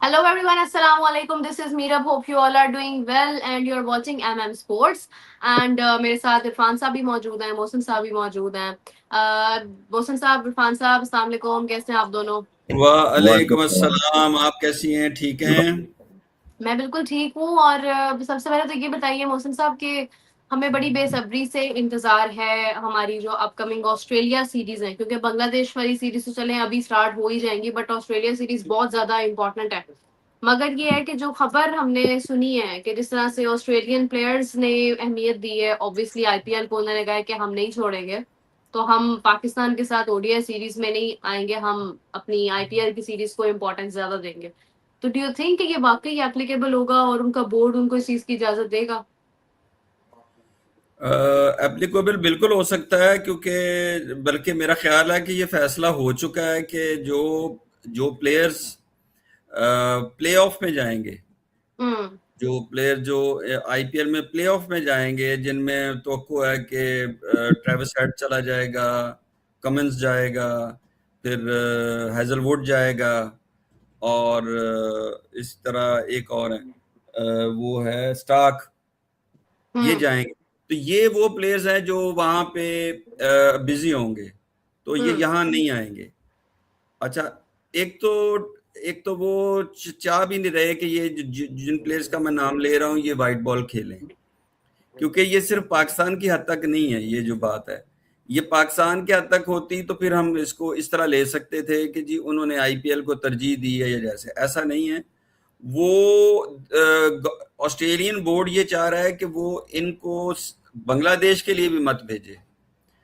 Hello everyone, Assalamu alaikum. This is Meerab. Hope you all are doing well and you're watching Sports. And मेरे साथ इरफान साहब भी मौजूद हैं, मोहसिन साहब भी मौजूद हैं. मोहसिन साहब, इरफान साहब, अस्सलाम वालेकुम. कैसे हैं आप दोनों? वालेकुम वालेकुम अस्सलाम। आप कैसी हैं? ठीक हैं? मैं बिल्कुल ठीक हूँ. और सबसे पहले तो ये बताइए मोहसिन साहब कि हमें बड़ी बेसब्री से इंतजार है हमारी जो अपकमिंग ऑस्ट्रेलिया सीरीज है, क्योंकि बांग्लादेश वाली सीरीज तो चले अभी स्टार्ट हो ही जाएंगी, बट ऑस्ट्रेलिया सीरीज बहुत ज्यादा इंपॉर्टेंट है. मगर ये है कि जो खबर हमने सुनी है कि जिस तरह से ऑस्ट्रेलियन प्लेयर्स ने अहमियत दी है, ऑब्वियसली आईपीएल को उन्होंने कहा है कि हम नहीं छोड़ेंगे, तो हम पाकिस्तान के साथ ओडीआई सीरीज में नहीं आएंगे, हम अपनी आईपीएल की सीरीज को इम्पोर्टेंस ज्यादा देंगे. तो डू यू थिंक कि ये वाकई एप्लीकेबल होगा और उनका बोर्ड उनको इस चीज की इजाजत देगा? एप्लीकेबल बिल्कुल हो सकता है, क्योंकि बल्कि मेरा ख्याल है कि ये फैसला हो चुका है कि जो जो प्लेयर्स प्ले ऑफ में जाएंगे, हम्म. जो आईपीएल में प्ले ऑफ में जाएंगे, जिनमें तो है कि ट्रेविस हेड चला जाएगा, कमिंस जाएगा, फिर हैजलवुड जाएगा, और इस तरह एक और है, वो है स्टार्क, ये हम्म. जाएंगे. तो ये वो प्लेयर्स हैं जो वहां पे बिजी होंगे, तो ये हम्म. यहाँ नहीं आएंगे. अच्छा, एक तो एक तो वो चाह भी नहीं रहे कि ये जिन प्लेयर्स का मैं नाम ले रहा हूँ ये वाइट बॉल खेलें, क्योंकि ये सिर्फ पाकिस्तान की हद तक नहीं है. ये जो बात है, ये पाकिस्तान के हद तक होती तो फिर हम इसको इस तरह ले सकते थे कि जी उन्होंने आईपीएल को तरजीह दी है, या जैसे ऐसा नहीं है. वो ऑस्ट्रेलियन बोर्ड ये चाह रहा है कि वो इनको बांग्लादेश के लिए भी मत भेजे.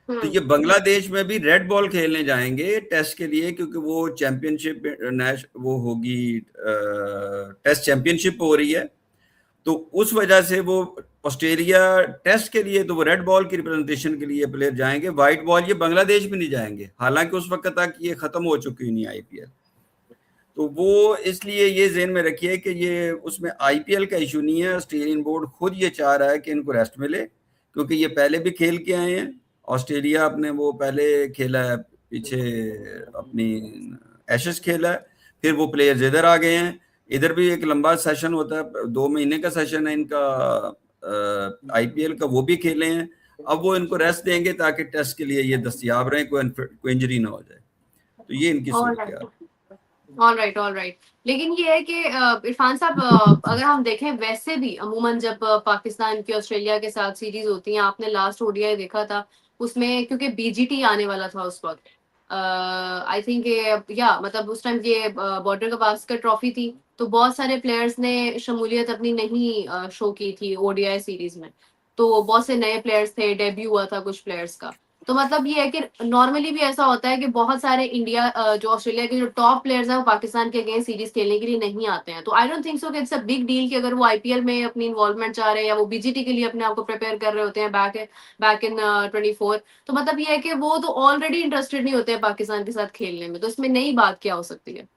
तो हम्म. ये बांग्लादेश में भी रेड बॉल खेलने जाएंगे टेस्ट के लिए, क्योंकि वो चैंपियनशिप वो होगी, टेस्ट चैंपियनशिप हो रही है. तो उस वजह से वो ऑस्ट्रेलिया टेस्ट के लिए, तो वो रेड बॉल की रिप्रेजेंटेशन के लिए प्लेयर जाएंगे. व्हाइट बॉल ये बांग्लादेश भी नहीं जाएंगे, हालांकि उस वक्त तक ये खत्म हो चुकी नहीं आईपीएल. तो वो इसलिए ये ज़हन में रखिए कि ये उसमें आईपीएल का इशू नहीं है. ऑस्ट्रेलियन बोर्ड खुद ये चाह रहा है कि इनको रेस्ट मिले, क्योंकि ये पहले भी खेल के आए हैं. ऑस्ट्रेलिया अपने वो पहले खेला है, पीछे अपनी एशेस खेला है, फिर वो प्लेयर्स इधर आ गए हैं. इधर भी एक लंबा सेशन होता है, 2 महीने का सेशन है इनका आईपीएल का, वो भी खेले हैं. अब वो इनको रेस्ट देंगे ताकि टेस्ट के लिए ये दस्तियाब रहें, कोई इंजरी ना हो जाए. तो ये इनकी ऑल सूरत राइट, है. All right, all right. लेकिन ये है कि इरफान साहब, अगर हम देखें वैसे भी अमूमन जब पाकिस्तान की ऑस्ट्रेलिया के साथ सीरीज होती है, आपने लास्ट ओडीआई देखा था उसमें, क्योंकि बीजीटी आने वाला था उस वक्त, आई थिंक या मतलब उस टाइम ये बॉर्डर गवास्कर ट्रॉफी थी, तो बहुत सारे प्लेयर्स ने शमूलियत अपनी नहीं शो की थी ओडीआई सीरीज में. तो बहुत से नए प्लेयर्स थे, डेब्यू हुआ था कुछ प्लेयर्स का. तो मतलब ये है कि नॉर्मली भी ऐसा होता है कि बहुत सारे इंडिया जो ऑस्ट्रेलिया के जो टॉप प्लेयर्स हैं वो पाकिस्तान के अगेंस्ट सीरीज खेलने के लिए नहीं आते हैं. तो आई डोंट थिंक सो कि इट्स अ बिग डील कि अगर वो आईपीएल में अपनी इन्वॉल्वमेंट चाह रहे हैं या वो बीजीटी के लिए अपने आप को प्रिपेयर कर रहे होते हैं बैक इन 24. तो मतलब ये है कि वो तो ऑलरेडी इंटरेस्टेड नहीं होते हैं पाकिस्तान के साथ खेलने में, तो इसमें नई बात क्या हो सकती है?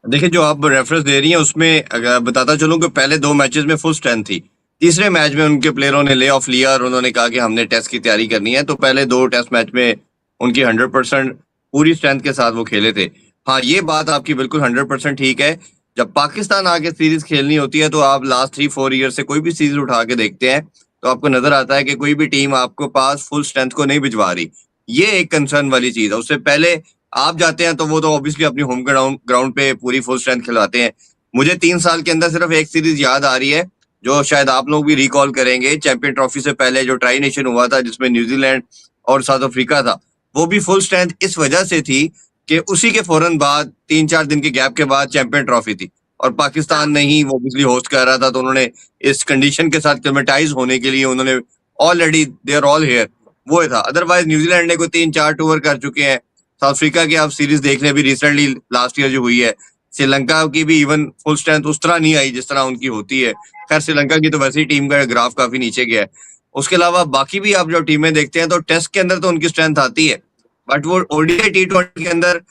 देखिए, जो आप रेफरेंस दे रही हैं उसमें अगर बताता चलूं कि पहले 2 मैचेस में फुल स्ट्रेंथ थी. तीसरे मैच में उनके प्लेयरों ने ले ऑफ लिया और उन्होंने कहा कि हमने टेस्ट की तैयारी करनी है. तो पहले 2 टेस्ट मैच में उनकी 100% पूरी स्ट्रेंथ के साथ वो खेले थे. हाँ, ये बात आपकी बिल्कुल 100% ठीक है. जब पाकिस्तान आके सीरीज खेलनी होती है तो आप लास्ट 3-4 ईयर से कोई भी सीरीज उठा के देखते हैं तो आपको नजर आता है कि कोई भी टीम आपको पास फुल स्ट्रेंथ को नहीं भिजवा रही. ये एक कंसर्न वाली चीज है. उससे पहले आप जाते हैं तो वो तो ऑब्वियसली अपनी होम ग्राउंड ग्राउंड पे पूरी फुल स्ट्रेंथ खिलवाते हैं. मुझे 3 साल के अंदर सिर्फ एक सीरीज याद आ रही है जो शायद आप लोग भी रिकॉल करेंगे. चैंपियन ट्रॉफी से पहले जो ट्राई नेशन हुआ था जिसमें न्यूजीलैंड और साउथ अफ्रीका था, वो भी फुल स्ट्रेंथ इस वजह से थी कि उसी के फौरन बाद 3-4 दिन के गैप के बाद चैंपियन ट्रॉफी थी और पाकिस्तान ने ही ऑब्वियसली होस्ट कर रहा था. तो उन्होंने इस कंडीशन के साथ क्लेमेटाइज होने के लिए उन्होंने already they are all here, वो था. अदरवाइज न्यूजीलैंड ने कोई 3-4 टूर कर चुके हैं. साउथ अफ्रीका की आप सीरीज देख लें, अभी रिसेंटली लास्ट ईयर जो हुई है. श्रीलंका की भी इवन फुल स्ट्रेंथ उस तरह नहीं आई जिस तरह उनकी होती है. खैर, श्रीलंका की तो वैसे ही टीम का ग्राफ काफी नीचे गया है. उसके अलावा बाकी भी आप जो टीमें देखते हैं तो टेस्ट के अंदर तो उनकी स्ट्रेंथ आती है, बट वो ओडीआई T20 के अंदर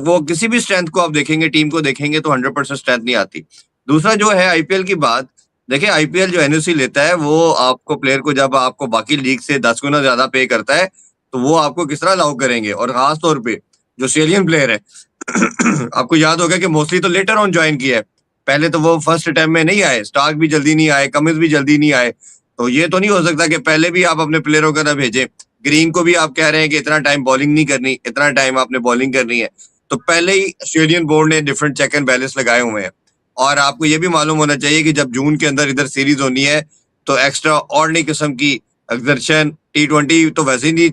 वो किसी भी स्ट्रेंथ को आप देखेंगे, टीम को देखेंगे तो 100% स्ट्रेंथ नहीं आती. दूसरा जो है आईपीएल की बात, देखिए आईपीएल जो एनओसी लेता है वो आपको प्लेयर को जब आपको बाकी लीग से 10 गुना ज्यादा पे करता है तो वो आपको किस तरह अलाउ करेंगे. और खास तौर पे जो ऑस्ट्रेलियन प्लेयर है आपको याद होगा कि मोस्टली तो लेटर ऑन ज्वाइन किया है. पहले तो वो फर्स्ट अटेम्प्ट में नहीं आए, स्टार्क भी जल्दी नहीं आए, कमिंस भी जल्दी नहीं आए, तो ये तो नहीं हो सकता कि पहले भी आप अपने प्लेयरों को ना भेजें। ग्रीन को भी आप कह रहे हैं कि इतना टाइम बॉलिंग नहीं करनी, इतना टाइम आपने बॉलिंग करनी है, तो पहले ही ऑस्ट्रेलियन बोर्ड ने डिफरेंट चेक एंड बैलेंस लगाए हुए हैं। और आपको ये भी मालूम होना चाहिए कि जब जून के अंदर इधर सीरीज होनी है तो एक्स्ट्रा ऑर्डिनरी किस्म की एक्सर्शन, T20 तो वैसे ही नहीं,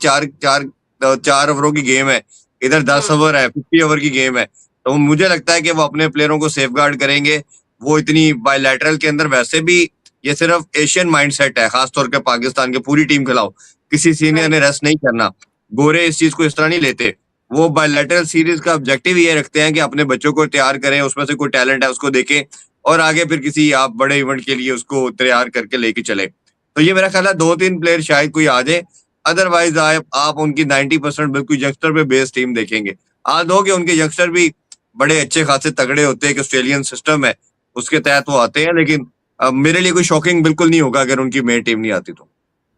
चार ओवरों की गेम है, इधर 10 ओवर है, 50 ओवर की गेम है, तो मुझे लगता है कि वो अपने प्लेयरों को सेफ गार्ड करेंगे। वो इतनी बायलैटरल के अंदर वैसे भी ये सिर्फ एशियन माइंडसेट है, खासतौर पे पाकिस्तान के पूरी टीम खिलाओ, किसी सीनियर ने रेस्ट नहीं करना। गोरे इस चीज को इस तरह नहीं लेते, वो बायलैटरल सीरीज का ऑब्जेक्टिव ये रखते हैं कि अपने बच्चों को तैयार करें, उसमें से कोई टैलेंट है उसको देखें और आगे फिर किसी आप बड़े इवेंट के लिए उसको तैयार करके लेके चले। तो ये मेरा ख्याल है 2-3 प्लेयर शायद कोई आ जाए, अदरवाइज आप उनकी 90% बिल्कुल यंगस्टर पे बेस्ड टीम देखेंगे। आज दो कि उनके यंगस्टर भी बड़े अच्छे खासे तगड़े होते हैं कि ऑस्ट्रेलियन सिस्टम है उसके तहत वो आते हैं, लेकिन मेरे लिए कोई शॉकिंग बिल्कुल नहीं होगा अगर उनकी मेन टीम नहीं आती तो।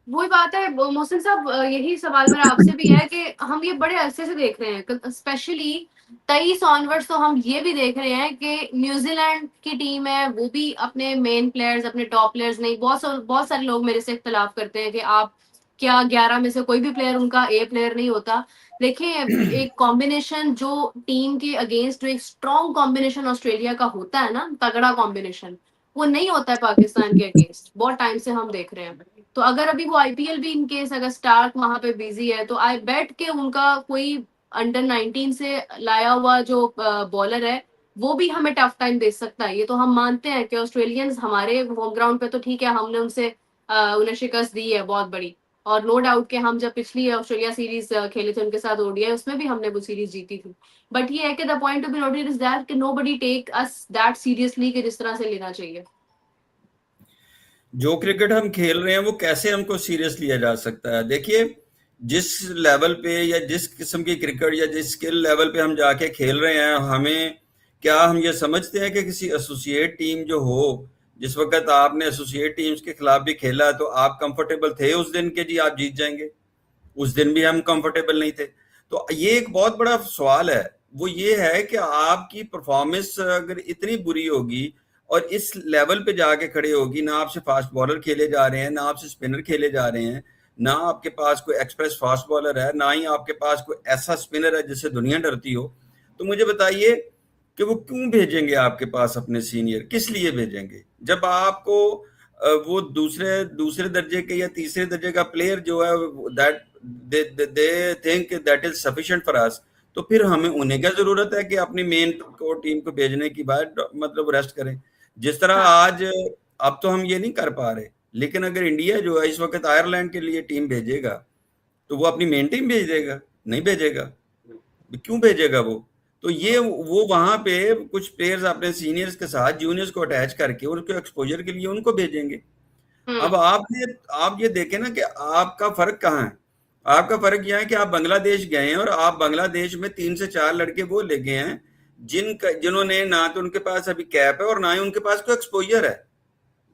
वही बात है मोहसिन साहब, यही सवाल मेरा आपसे भी है कि हम ये बड़े अरसे से देख रहे हैं, स्पेशली 23 ऑनवर्ड्स तो हम ये भी देख रहे हैं कि न्यूजीलैंड की टीम है, वो भी अपने मेन प्लेयर्स, अपने टॉप प्लेयर्स नहीं, बहुत सारे लोग मेरे से इख्तलाफ करते हैं कि आप क्या 11 में से कोई भी प्लेयर उनका ए प्लेयर नहीं होता। देखिए, एक कॉम्बिनेशन जो टीम के अगेंस्ट, जो एक स्ट्रॉन्ग कॉम्बिनेशन ऑस्ट्रेलिया का होता है ना, तगड़ा कॉम्बिनेशन, वो नहीं होता है पाकिस्तान के अगेंस्ट, बहुत टाइम से हम देख रहे हैं। तो अगर अभी वो आईपीएल भी इन केस अगर स्टार्क वहां पे बिजी है, तो आई बेट के उनका कोई अंडर 19 से लाया हुआ जो बॉलर है वो भी हमें टफ टाइम दे सकता है। ये तो हम मानते हैं कि ऑस्ट्रेलियंस हमारे होम ग्राउंड पे तो ठीक है, हमने उनसे उन्हें शिकस्त दी है बहुत बड़ी, और नो डाउट कि हम जब पिछली ऑस्ट्रेलिया सीरीज खेले थे उनके साथ ओडीआई, उसमें भी हमने वो सीरीज जीती थी। बट ये है कि the point to be noted is that कि nobody take us that seriously कि जिस तरह से लेना चाहिए। जो क्रिकेट हम खेल रहे हैं वो कैसे हमको सीरियस लिया जा सकता है? देखिए, जिस लेवल पे या जिस किस्म की क्रिकेट या जिस स्किल लेवल पे हम जाके खेल रहे हैं, हमें क्या हम ये समझते हैं कि किसी एसोसिएट टीम जो हो, जिस वक्त आपने एसोसिएट टीम्स के खिलाफ भी खेला तो आप कंफर्टेबल थे उस दिन के जी आप जीत जाएंगे? उस दिन भी हम कंफर्टेबल नहीं थे। तो ये एक बहुत बड़ा सवाल है, वो ये है कि आपकी परफॉर्मेंस अगर इतनी बुरी होगी और इस लेवल पे जाके खड़े होगी, ना आपसे फास्ट बॉलर खेले जा रहे हैं, ना आपसे स्पिनर खेले जा रहे हैं, ना आपके पास कोई एक्सप्रेस फास्ट बॉलर है, ना ही आपके पास कोई ऐसा स्पिनर है जिससे दुनिया डरती हो, तो मुझे बताइए कि वो क्यों भेजेंगे आपके पास अपने सीनियर? किस लिए भेजेंगे? जब आपको वो दूसरे दूसरे दर्जे के या तीसरे दर्जे का प्लेयर जो है that they think that is sufficient for us, तो फिर हमें उन्हें क्या जरूरत है कि अपनी मेन को टीम को भेजने की बाद मतलब रेस्ट करें? जिस तरह आज अब तो हम ये नहीं कर पा रहे, लेकिन अगर इंडिया जो है इस वक्त आयरलैंड के लिए टीम भेजेगा तो वो अपनी मेन टीम भेज देगा? नहीं भेजेगा। क्यों भेजेगा वो? तो ये वो वहां पे कुछ प्लेयर्स अपने सीनियर्स के साथ जूनियर्स को अटैच करके उनको एक्सपोजर के लिए उनको भेजेंगे। अब आप ये देखें ना कि आपका फर्क कहाँ है? आपका फर्क यह है कि आप बांग्लादेश गए हैं और आप बांग्लादेश में 3 से 4 लड़के वो ले गए हैं जिन्होंने ना तो उनके पास अभी कैप है और ना ही उनके पास कोई एक्सपोजर है।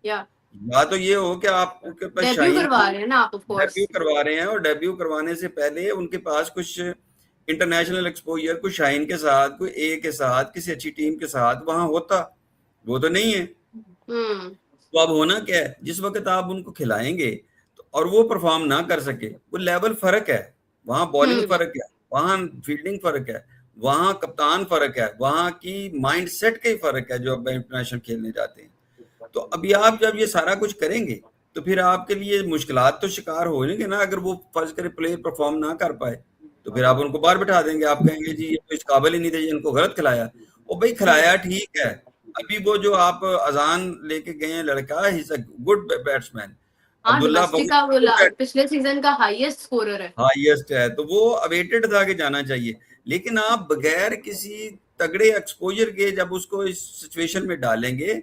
या तो ये हो कि आप उनके पास डेब्यू करवा रहे हैं ना आप, ऑफ कोर्स डेब्यू करवा रहे हैं, और डेब्यू करवाने से पहले उनके पास कुछ इंटरनेशनल एक्सपोजर, कुछ शाइन के साथ, कोई ए के साथ, किसी अच्छी टीम के साथ वहां होता, वो तो नहीं है। तो अब होना क्या है, जिस वक्त आप उनको खिलाएंगे तो और वो परफॉर्म ना कर सके, वो लेवल फर्क है, वहां बॉलिंग फर्क है, वहां फील्डिंग फर्क है, वहां कप्तान फर्क है, वहां की माइंड सेट का ही फर्क है जो अब इंटरनेशनल खेलने जाते हैं। तो अभी आप जब ये सारा कुछ करेंगे तो फिर आपके लिए मुश्किलात तो शिकार होंगे ना। अगर वो फर्ज करे प्लेयर परफॉर्म ना कर पाए तो फिर आप उनको बाहर बिठा देंगे, आप कहेंगे जी ये तो इस काबिल ही नहीं थे, इनको गलत खिलाया। ओ भाई, खिलाया ठीक है, अभी वो जो आप अजान लेके गए हैं लड़का, he is a good batsman, Abdullah पिछले सीजन का हाईएस्ट स्कोरर है, हाईएस्ट है, तो वो अवेटेड था कि जाना चाहिए। लेकिन आप बगैर किसी तगड़े एक्सपोजर के जब उसको इस सिचुएशन में डालेंगे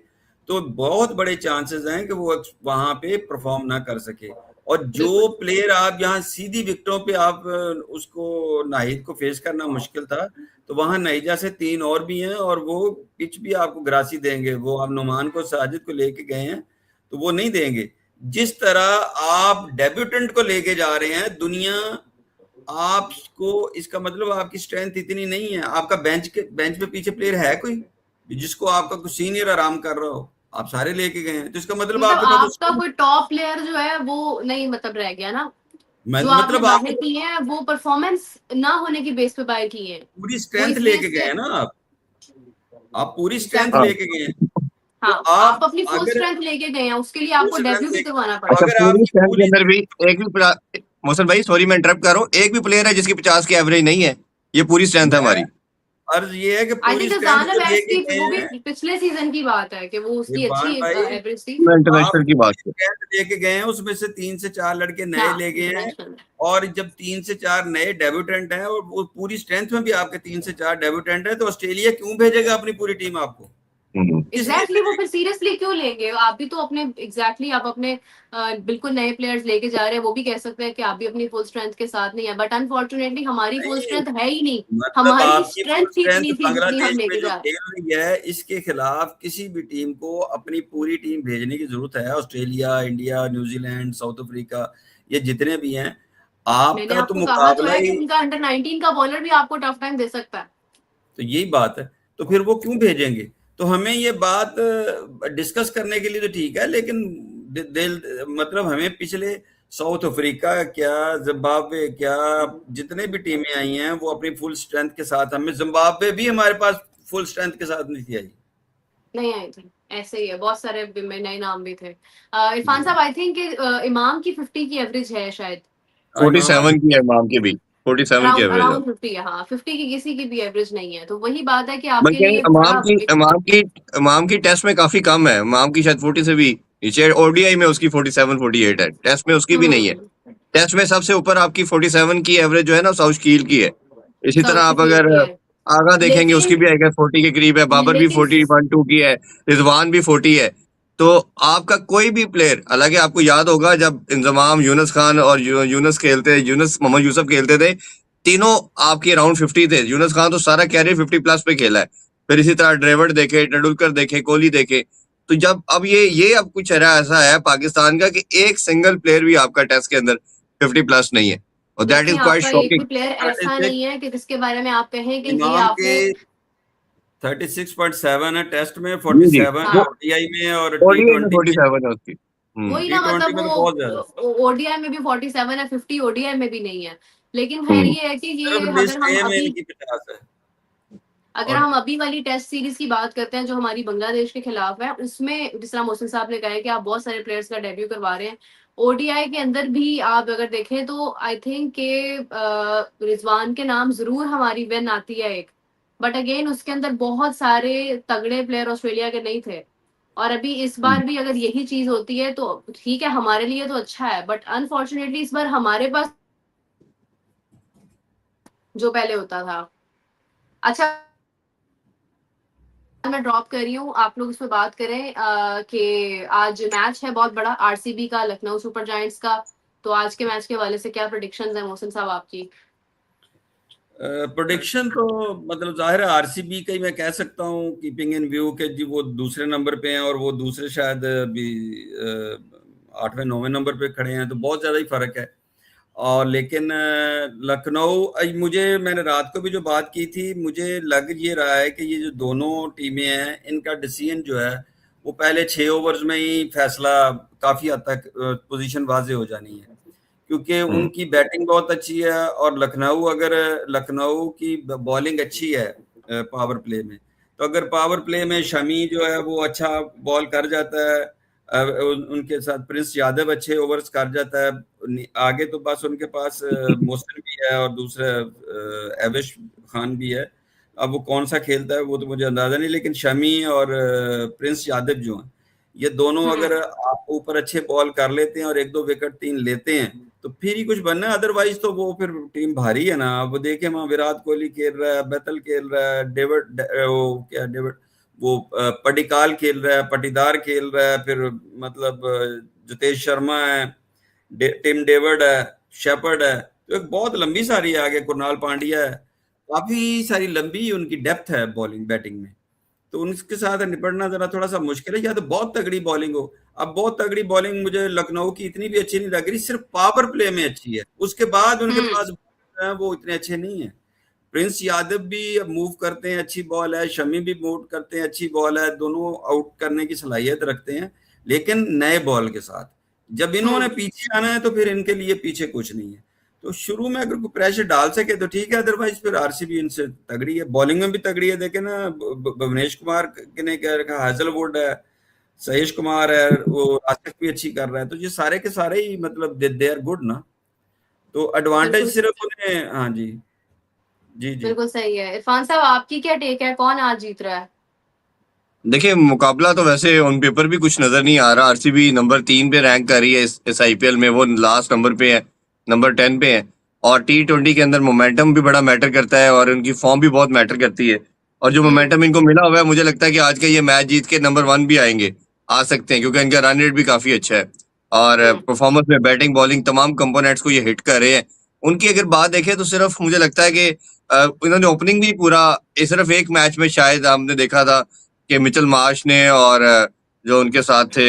तो बहुत बड़े चांसेस हैं कि वो वहां पे परफॉर्म ना कर सके। और जो प्लेयर आप यहाँ सीधी विकेटों पे आप उसको, नाहिद को फेस करना मुश्किल था, तो वहां नाइजा से 3 और भी हैं और वो पिच भी आपको ग्रासी देंगे। वो आप नुमान को, साजिद को लेके गए हैं तो वो नहीं देंगे। जिस तरह आप डेब्यूटेंट को लेके जा रहे हैं दुनिया, आपको इसका मतलब आपकी स्ट्रेंथ इतनी नहीं है। आपका बेंच पे पीछे प्लेयर है कोई? जिसको आपका कुछ सीनियर आराम कर रहा हो, आप सारे लेके गए हैं, तो इसका मतलब मतलब आपके पास आपका कोई टॉप प्लेयर जो है वो नहीं मतलब रह गया ना, जो आपने मतलब बाहर आपके किए हैं वो परफॉर्मेंस ना होने की बेस पे बाहर किए हैं, पूरी वो स्ट्रेंथ इसलिए लेके गए हैं ना आप पूरी स्ट्रेंथ हाँ। एग्जैक्टली। लेके गए हैं। तो हाँ, आप आप अपनी फुल अगर स्ट्रेंथ लेके गए हैं, उसके लिए फुल आपको स्ट्रेंथ डेब्यू भी लेके, करवाना तो पड़ा। अच्छा, अगर पूरी आपकी स्ट्रेंथ के पूरी अंदर भी एक भी मोहसन भाई सॉरी मैं इंटरप्ट कर रहा हूँ, एक भी प्लेयर है जिसकी 50 की एवरेज नहीं है, ये पूरी स्ट्रेंथ है मैं हमारी। अर्ज ये है कि आई पूरी थिंक स्ट्रेंथ जाना जो वैस लेके की गए वो हैं, भी पिछले सीजन की बात है कि वो उसकी अच्छी इरफान भाई, एवरेज थी। मैं आप इंटरनेशनल की बात पूरी कर। स्ट्रेंथ लेके गए हैं, उसमें से 3 से 4 लड़के नए हाँ ले गए हैं, इंटरनेशनल। और जब 3 से 4 नए डेब्यूटेंट हैं और वो पूरी स्ट्रेंथ में भी आपके 3 से 4 डेब्यूटेंट है, तो ऑस्ट्रेलिया क्यों भेजेगा अपनी पूरी टीम आपको? किस लिए एग्जैक्टली वो भेजेगा? फिर सीरियसली क्यों लेंगे? आप भी तो अपने आप अपने बिल्कुल नए प्लेयर्स लेके जा रहे हैं, वो भी कह सकते हैं कि आप भी अपनी फुल स्ट्रेंथ के साथ नहीं है, बट अनफॉर्चुनेटली हमारी फुल नहीं, स्ट्रेंथ है ही नहीं। मतलब हमारी आपकी फुल स्ट्रेंथ ही स्ट्रेंथ इतनी थी जितनी हम बांग्लादेश में लेके जो जा रहे खेल रही है, इसके खिलाफ किसी भी टीम को अपनी पूरी टीम भेजने की जरूरत है। Australia, India, New Zealand, south Africa, ये जितने भी हैं, हैं। मैंने आपका तो आपको कहा तो मुकाबला है कि ही, उनका अंडर 19 का बॉलर भी आपको टफ टाइम दे सकता है। तो यही बात है। तो फिर वो क्यों भेजेंगे? तो हमें ये बात डिस्कस करने के लिए तो ठीक है, लेकिन दिल, मतलब हमें पिछले साउथ अफ्रीका क्या, जिम्बाब्वे क्या, जितने भी टीमें आई हैं वो अपनी फुल स्ट्रेंथ के साथ, हमें जिम्बाब्वे भी हमारे पास फुल स्ट्रेंथ के साथ नहीं थी आई। नहीं आई थी, ऐसे ही है, बहुत सारे नए नाम भी थे। इरफान साहब आई थिंक इमाम की 50 की एवरेज है शायद, इमाम 47 आसिफ, की है इमाम की भी, 47 की अराउंड एवरेज है। अराउंड 50 है। हाँ 50 की किसी की भी एवरेज नहीं है, तो वही बात है कि आपके बल्कि लिए इमाम बड़ा की इमाम की इमाम की टेस्ट में काफी कम है, इमाम की शायद 40 से भी नीचे, ओडीआई में उसकी 47 48 है, टेस्ट में उसकी भी नहीं है। हम्म। टेस्ट में सबसे ऊपर आपकी 47 की एवरेज जो है ना साउथ कील की है। इसी तरह साउथ की आप फील्ड अगर की है, आगा देखेंगे उसकी लेकिन भी आएगा 40 के करीब है, बाबर भी लेकिन 41 2 की है, रिजवान भी 40 है। तो आपका कोई भी प्लेयर, हालांकि आपको याद होगा जब इंजमाम, यूनुस खान और यूनुस खेलते, यूनुस मोहम्मद यूसुफ खेलते थे, तीनों आपके अराउंड 50 थे। यूनुस खान तो सारा कैरियर 50 प्लस पे खेला है। फिर इसी तरह ड्रेविड देखे, तेंदुलकर देखे, कोहली देखे। तो जब अब ये अब कुछ ऐसा है पाकिस्तान का कि एक सिंगल प्लेयर भी आपका टेस्ट के अंदर 50 प्लस नहीं है, और दैट इज नहीं क्वाइट आपका एक शॉकिंग। भी प्लेयर ऐसा 36, नहीं है कि जिसके बारे में आप कहें कि ये इमाम के आपने। 36.7 है टेस्ट में, जी जी, 47 है वो हाँ ओडीआई में, और टी ओडीआई में ट्वेंटी में, 47 है उसकी। वही टी ना, ट्वेंटी मतलब में तो बहुत ज्यादा। वो ओडीआई में भी 47 है, 50 ओडीआई में भी नहीं है। लेकिन खैर हम्म ये है कि सिर्फ ये लिस्ट ए में इनकी 50 है। अगर और हम अभी वाली टेस्ट सीरीज की बात करते हैं जो हमारी बांग्लादेश के खिलाफ है, उसमें जिस तरह मोहसिन साहब ने कहा है कि आप बहुत सारे प्लेयर्स का डेब्यू करवा रहे हैं, ओडीआई के अंदर भी आप अगर देखें तो आई थिंक के रिजवान के नाम जरूर हमारी वेन आती है एक, बट अगेन उसके अंदर बहुत सारे तगड़े प्लेयर ऑस्ट्रेलिया के नहीं थे। और अभी इस बार भी अगर यही चीज होती है तो ठीक है, हमारे लिए तो अच्छा है, बट अनफॉर्चुनेटली इस बार हमारे पास जो पहले होता था। अच्छा, मैं ड्रॉप कर रही हूँ, आप लोग इस पे बात करें कि आज मैच है बहुत बड़ा आरसीबी का लखनऊ सुपर जायंट्स का, तो आज के मैच के हवाले से क्या प्रेडिक्शंस है मोहसिन साहब आपकी? प्रोडिक्शन तो मतलब जाहिर है आरसीबी का ही मैं कह सकता हूँ, कीपिंग इन व्यू के जी वो दूसरे नंबर पे हैं, और वो दूसरे शायद अभी 8वें 9वें नंबर पे खड़े हैं, तो बहुत ज़्यादा ही फर्क है। और लेकिन लखनऊ, मुझे, मैंने रात को भी जो बात की थी, मुझे लग ये रहा है कि ये जो दोनों टीमें हैं इनका डिसीजन जो है वो पहले 6 ओवर्स में ही फैसला, काफ़ी हद तक पोजीशन वाजे हो जानी है, क्योंकि हम्म उनकी बैटिंग बहुत अच्छी है, और लखनऊ, अगर लखनऊ की बॉलिंग अच्छी है पावर प्ले में, तो अगर पावर प्ले में शमी जो है वो अच्छा बॉल कर जाता है, उनके साथ प्रिंस यादव अच्छे ओवर्स कर जाता है, आगे तो बस उनके पास मोहसिन भी है और दूसरा एविश खान भी है। अब वो कौन सा खेलता है वो तो मुझे अंदाजा नहीं, लेकिन शमी और प्रिंस यादव जो हैं, ये दोनों अगर हम्म। आप ऊपर अच्छे बॉल कर लेते हैं और 1-2 विकेट 3 लेते हैं, तो फिर ही कुछ बनना है। अदरवाइज तो वो फिर टीम भारी है ना। वो देखें वहां विराट कोहली खेल रहा है, बेतल खेल रहा है, डेविड वो पडिक्काल खेल रहा है, पटीदार खेल रहा है, फिर मतलब जितेश शर्मा है, टिम डेविड है, शेपर्ड है, तो एक बहुत लंबी सारी है आगे, कुणाल पांड्या है, काफी सारी लंबी उनकी डेप्थ है बॉलिंग बैटिंग में। तो उनके साथ निपटना जरा थोड़ा सा मुश्किल है, या तो बहुत तगड़ी बॉलिंग हो। अब बहुत तगड़ी बॉलिंग मुझे लखनऊ की इतनी भी अच्छी नहीं लग रही, सिर्फ पावर प्ले में अच्छी है, उसके बाद उनके हम्म। पास वो इतने अच्छे नहीं है। प्रिंस यादव भी मूव करते हैं, अच्छी बॉल है, शमी भी मूव करते हैं, अच्छी बॉल है, दोनों आउट करने की सलाहियत रखते हैं, लेकिन नए बॉल के साथ जब इन्होंने पीछे आना है तो फिर इनके लिए पीछे कुछ नहीं है। तो शुरू में अगर कोई प्रेशर डाल सके तो ठीक है, अदरवाइज फिर आरसीबी इनसे तगड़ी है, बॉलिंग में भी तगड़ी है। देखे ना भुवनेश कुमार ने क्या रखा, हाजलवुड है, सहीश कुमार है, वो आसिफ भी अच्छी कर रहा है, तो ये सारे के सारे ही मतलब दे आर गुड ना। तो एडवांटेज बिल्कुल सिर्फ उन्हें, हाँ जी जी जी। बिल्कुल सही है। इरफान साहब, आपकी क्या टेक है, कौन आज जीत रहा है? देखिए, मुकाबला तो वैसे ऑन पेपर भी कुछ नजर नहीं आ रहा। आरसीबी नंबर 3 पे रैंक कर रही है इस आईपीएल में, वो लास्ट नंबर पे है, नंबर 10 पे है। और T20 के अंदर मोमेंटम भी बड़ा मैटर करता है और उनकी फॉर्म भी बहुत मैटर करती है। और जो मोमेंटम इनको मिला हुआ है, मुझे लगता है कि आज का ये मैच जीत के नंबर 1 भी आएंगे, आ सकते हैं, क्योंकि इनका रन रेट भी काफी अच्छा है और परफॉर्मेंस में बैटिंग बॉलिंग तमाम कंपोनेंट्स को ये हिट कर रहे हैं। उनकी अगर बात देखें तो सिर्फ मुझे लगता है कि इन्होंने ओपनिंग भी पूरा, सिर्फ एक मैच में शायद हमने देखा था कि मिचेल मार्श ने और जो उनके साथ थे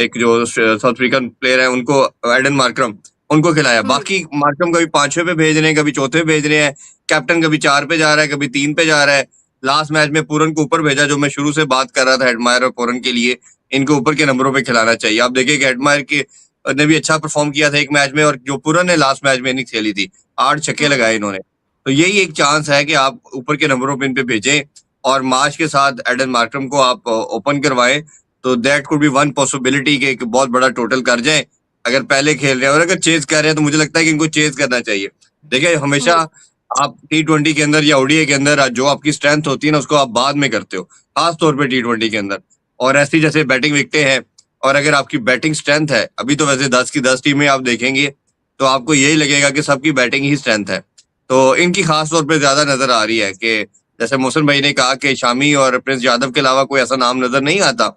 एक जो साउथ अफ्रीकन प्लेयर है उनको, एडन मार्करम, उनको खिलाया। बाकी मार्करम कभी 5वें पे भेज रहे हैं, कभी 4थे पे भेज रहे हैं, कैप्टन कभी 4 पे जा रहा है, कभी 3 पे जा रहा है। लास्ट मैच में पूरन को ऊपर भेजा, जो मैं शुरू से बात कर रहा था एडमायर और पूरन के लिए, इनको ऊपर के नंबरों पे खिलाना चाहिए। आप देखिए कि एडमायर के ने भी अच्छा परफॉर्म किया था एक मैच में, और जो पूरन ने लास्ट मैच में इनिंग्स खेली थी, 8 छक्के लगाए इन्होंने। तो यही एक चांस है कि आप ऊपर के नंबरों पे इन पे भेजें और मार्च के साथ एडन मार्करम को आप ओपन करवाएं, तो that could be one possibility कि एक बहुत बड़ा टोटल कर जाए अगर पहले खेल रहे हैं। और अगर चेज कर रहे हैं तो मुझे लगता है कि इनको चेज करना चाहिए। देखिए, हमेशा आप T20 के अंदर या ओडीआई के अंदर जो आपकी स्ट्रेंथ होती है ना, उसको आप बाद में करते हो, खास तौर पे T20 के अंदर। और ऐसी जैसे बैटिंग विकटें हैं, और अगर आपकी बैटिंग स्ट्रेंथ है, अभी तो वैसे 10 की 10 टीमें आप देखेंगे तो आपको यही लगेगा कि सबकी बैटिंग ही स्ट्रेंथ है। तो इनकी खास तौर पे ज्यादा नजर आ रही है कि जैसे मोहसिन भाई ने कहा कि शामी और प्रिंस यादव के अलावा कोई ऐसा नाम नजर नहीं आता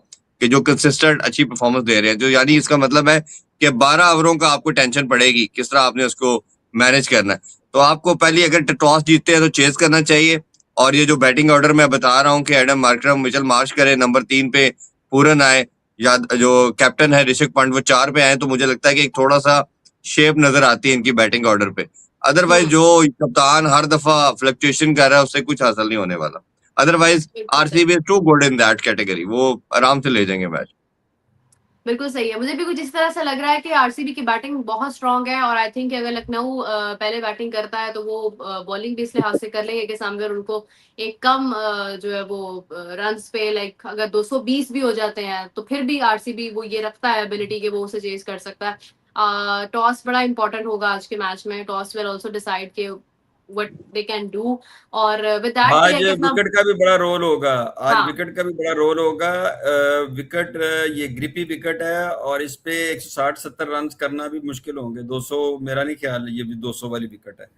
कि जो कंसिस्टेंट अच्छी परफॉर्मेंस दे रहे हैं। जो यानी इसका मतलब है कि 12 ओवरों का आपको टेंशन पड़ेगी, किस तरह आपने उसको मैनेज करना है। तो आपको पहले अगर टॉस जीतते हैं तो चेस करना चाहिए। और ये जो बैटिंग ऑर्डर मैं बता रहा हूँ कि एडम मार्करम, मिचेल मार्श करे, नंबर 3 पे पूरन आए, या जो कैप्टन है ऋषभ पंत वो 4 पे आए, तो मुझे लगता है कि एक थोड़ा सा शेप नजर आती है इनकी बैटिंग ऑर्डर पे। अदरवाइज जो कप्तान हर दफा फ्लक्चुएशन कर रहा है, उससे कुछ हासिल नहीं होने वाला। अदरवाइज बिल्कुल सही, RCB is too good in that category, वो आराम से ले जाएंगे मैच। बिल्कुल सही है। मुझे भी कुछ इस तरह से लग रहा है कि आरसीबी की बैटिंग बहुत स्ट्रांग है, और आई थिंक अगर लखनऊ पहले बैटिंग करता है तो वो बॉलिंग भी इस लिहाज से कर लेंगे कि सामने उनको एक कम जो है वो रन्स पे, लाइक अगर 220 भी हो जाते हैं तो फिर भी आरसीबी वो ये रखता है एबिलिटी कि वो उसे चेज कर सकता है। टॉस बड़ा इंपॉर्टेंट होगा आज के मैच में, टॉस विल आल्सो डिसाइड कि व्हाट दे कैन डू। और विद दैट आज ये है कि अपना, विकेट का भी बड़ा रोल होगा, आज हाँ विकेट का भी बड़ा रोल होगा। विकेट, ये ग्रिपी विकेट है और इस पे 160-70 रन करना भी मुश्किल होंगे। 200 मेरा नहीं ख्याल, ये भी 200 वाली विकेट है।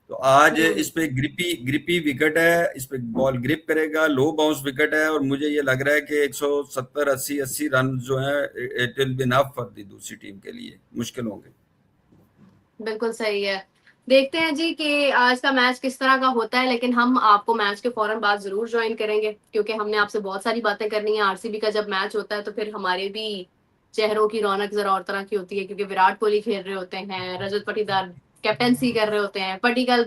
तो आज इस पे ग्रिपी ग्रिपी विकेट है, इस पे बॉल ग्रिप करेगा, लो बाउंस विकेट है, और मुझे ये लग रहा है कि 170 80 रन जो है it will be enough for the दूसरी टीम के लिए, मुश्किल होंगे। बिल्कुल सही है। देखते हैं जी कि आज का मैच किस तरह का होता है, लेकिन हम आपको मैच के फौरन बाद जरूर ज्वाइन करेंगे, क्योंकि हमने आपसे बहुत सारी बातें करनी है। आरसीबी का जब मैच होता है तो फिर हमारे भी चेहरों की रौनक जरा और तरह की होती है, क्योंकि विराट कोहली खेल रहे होते हैं, रजत पाटीदार कैप्टेंसी कर रहे होते हैं, पडिक्कल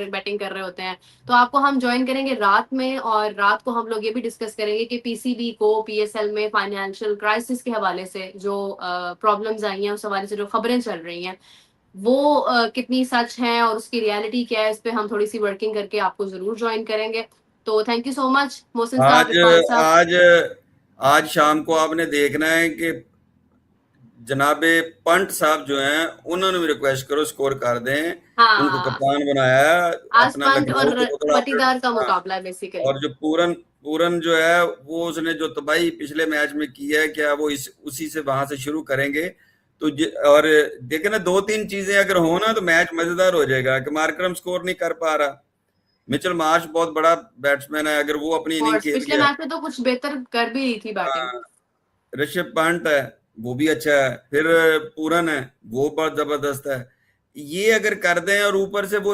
बैटिंग कर रहे होते हैं। तो आपको हम ज्वाइन करेंगे रात में, और रात को हम लोग ये भी डिस्कस करेंगे कि पीसीबी को पीएसएल में फाइनेंशियल क्राइसिस के हवाले से जो प्रॉब्लम्स आई हैं, उस हवाले से जो खबरें चल रही हैं, वो कितनी सच है और उसकी रियलिटी क्या है, इस पे हम थोड़ी सी वर्किंग करके आपको जरूर ज्वाइन करेंगे। तो thank you so much Mohsin साहब, आज इरफान साहब। आज आज शाम को आपने देखना है कि जनाबे पंट साहब जो हैं, उन्होंने भी रिक्वेस्ट करो स्कोर कर दें, उनको हाँ, कप्तान बनाया है आज अपना पंत लखनऊ और को थोड़ा पटीदार का हाँ। मुकाबला है बेसिकली। और जो पूरन पूरन जो है, वो उसने जो तबाही पिछले मैच में की है, क्या वो इस उसी से वहां से शुरू करेंगे? तो और देखे ना, 2-3 चीजें अगर हो ना तो मैच मजेदार हो जाएगा। कि मार्करम स्कोर नहीं कर पा रहा, मिचेल मार्श बहुत बड़ा बैट्समैन है, अगर वो अपनी और इनिंग खेल पिछले गया। मैच में तो कुछ बेहतर कर भी रही थी बैटिंग। हाँ, ऋषभ पंत है, वो भी अच्छा है, फिर पूरन है, वो बहुत जबरदस्त है। ये अगर कर दें, और ऊपर से वो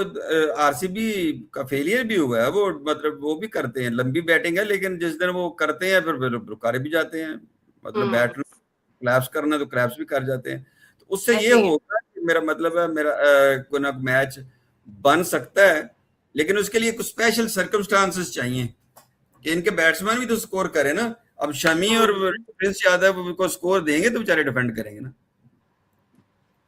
आरसीबी का फेलियर भी हुआ है, वो मतलब वो भी करते हैं, लंबी बैटिंग है, लेकिन जिस दिन वो करते हैं फिर रुकारे भी जाते हैं, मतलब बैट क्लैप्स करना तो क्लैप्स भी कर जाते हैं। तो उससे ये ऐसे ही है। होगा कि मेरा मतलब है, मेरा कोई ना मैच बन सकता है, लेकिन उसके लिए कुछ स्पेशल सर्कमस्टांसेस चाहिए कि इनके बैट्समैन भी तो स्कोर करें ना। अब शमी और प्रिंस यादव को स्कोर देंगे तो बेचारे डिफेंड करेंगे ना।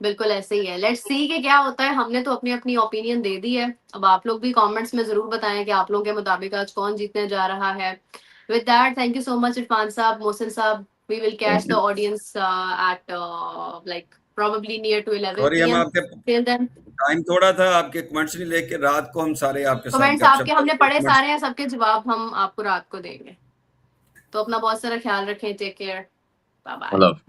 बिल्कुल ऐसे ही है। लेट्स सी कि क्या होता है। हमने तो अपनी अपनी ओपिनियन दे दी है, अब आप लोग भी कमेंट्स में जरूर बताएं कि आप लोगों के मुताबिक आज कौन जीतने जा रहा है। With that, thank you so much Irfan साहब, मोहसिन साहब। We will catch the audience at like probably near to 11 sorry, हम p.m. आपके Till then, टाइम थोड़ा था, आपके कमेंट्स नहीं लेके रात को हम सारे आपके साथ कमेंट्स गपशप आपके हमने करते पढ़े हैं। सारे हैं, सबके जवाब हम आपको रात को देंगे। तो अपना बहुत सारा ख्याल रखें। Take care, bye bye. मतलब